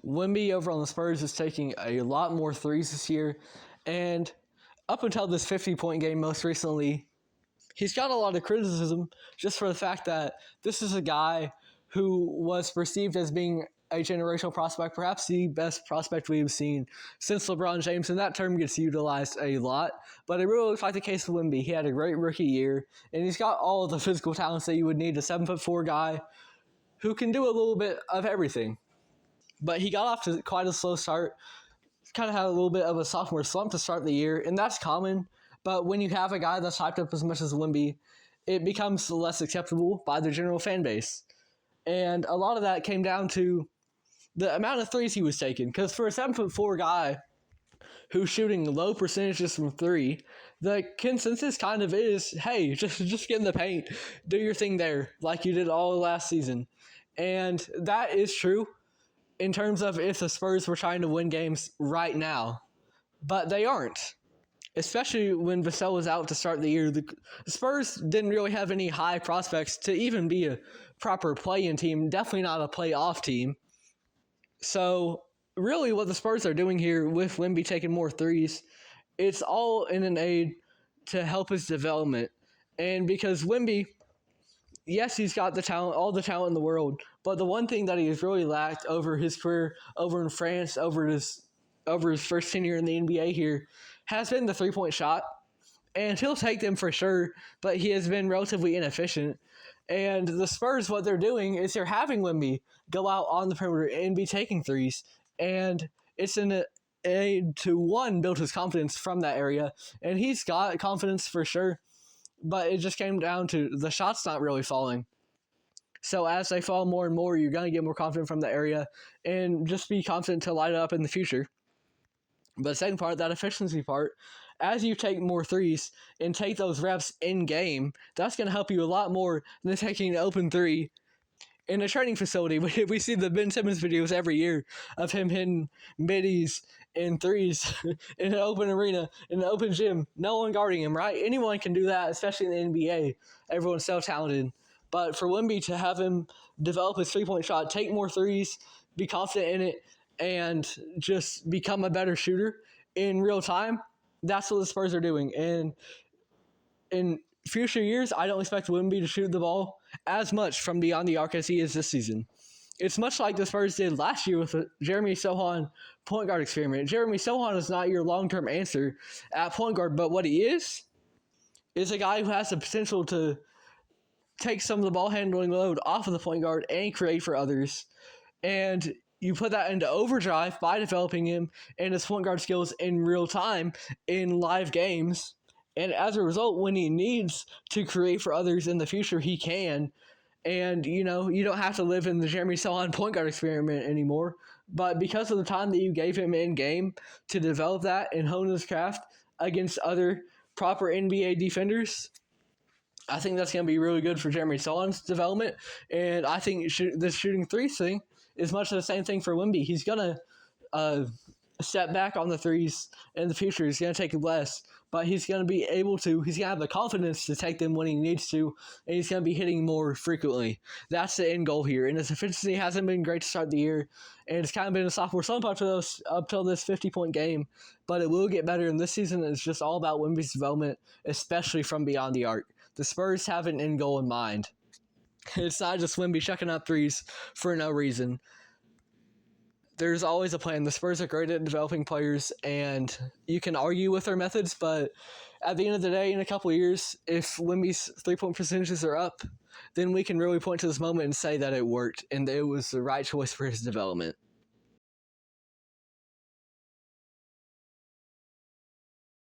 Wemby over on the Spurs is taking a lot more threes this year, and up until this 50-point game most recently, he's got a lot of criticism just for the fact that this is a guy who was perceived as being a generational prospect, perhaps the best prospect we've seen since LeBron James, and that term gets utilized a lot. But it really looks like the case with Wemby. He had a great rookie year, and he's got all of the physical talents that you would need, a 7'4" guy who can do a little bit of everything. But he got off to quite a slow start, kind of had a little bit of a sophomore slump to start the year, and that's common. But when you have a guy that's hyped up as much as Wemby, it becomes less acceptable by the general fan base. And a lot of that came down to the amount of threes he was taking. Because for a 7'4" guy who's shooting low percentages from three, the consensus kind of is, hey, just get in the paint, do your thing there, like you did all last season. And that is true in terms of if the Spurs were trying to win games right now. But they aren't. Especially when Vassell was out to start the year. The Spurs didn't really have any high prospects to even be a proper play-in team, definitely not a playoff team. So, really what the Spurs are doing here with Wemby taking more threes, it's all in an aid to help his development. And because Wemby, yes, he's got the talent, all the talent in the world, but the one thing that he has really lacked over his career over in France, over his first tenure in the NBA here, has been the three-point shot. And he'll take them for sure, but he has been relatively inefficient. And the Spurs, what they're doing is they're having Wemby go out on the perimeter and be taking threes. And it's an aid to, one, build his confidence from that area. And he's got confidence for sure, but it just came down to the shots not really falling. So as they fall more and more, you're going to get more confident from the area and just be confident to light it up in the future. But the second part, that efficiency part, as you take more threes and take those reps in game, that's going to help you a lot more than taking an open three in a training facility. We see the Ben Simmons videos every year of him hitting middies and threes in an open arena, in an open gym, no one guarding him, right? Anyone can do that, especially in the NBA. Everyone's so talented. But for Wemby to have him develop his three-point shot, take more threes, be confident in it, and just become a better shooter in real time, that's what the Spurs are doing. And in future years, I don't expect Wemby to shoot the ball as much from beyond the arc as he is this season. It's much like the Spurs did last year with the Jeremy Sohan point guard experiment. Jeremy Sohan is not your long-term answer at point guard, but what he is a guy who has the potential to take some of the ball handling load off of the point guard and create for others. And you put that into overdrive by developing him and his point guard skills in real time in live games. And as a result, when he needs to create for others in the future, he can. And, you don't have to live in the Jeremy Sohan point guard experiment anymore. But because of the time that you gave him in game to develop that and hone his craft against other proper NBA defenders, I think that's going to be really good for Jeremy Sohan's development. And I think this shooting threes thing is much of the same thing for Wemby. He's going to step back on the threes in the future. He's going to take less, but he's going to be able to, he's going to have the confidence to take them when he needs to, and he's going to be hitting more frequently. That's the end goal here. And his efficiency hasn't been great to start the year, and it's kind of been a sophomore slump up till this 50-point game, but it will get better. And this season is just all about Wemby's development, especially from beyond the arc. The Spurs have an end goal in mind. It's not just Wemby chucking up threes for no reason. There's always a plan. The Spurs are great at developing players, and you can argue with their methods, but at the end of the day, in a couple of years, if Wemby's three-point percentages are up, then we can really point to this moment and say that it worked and it was the right choice for his development.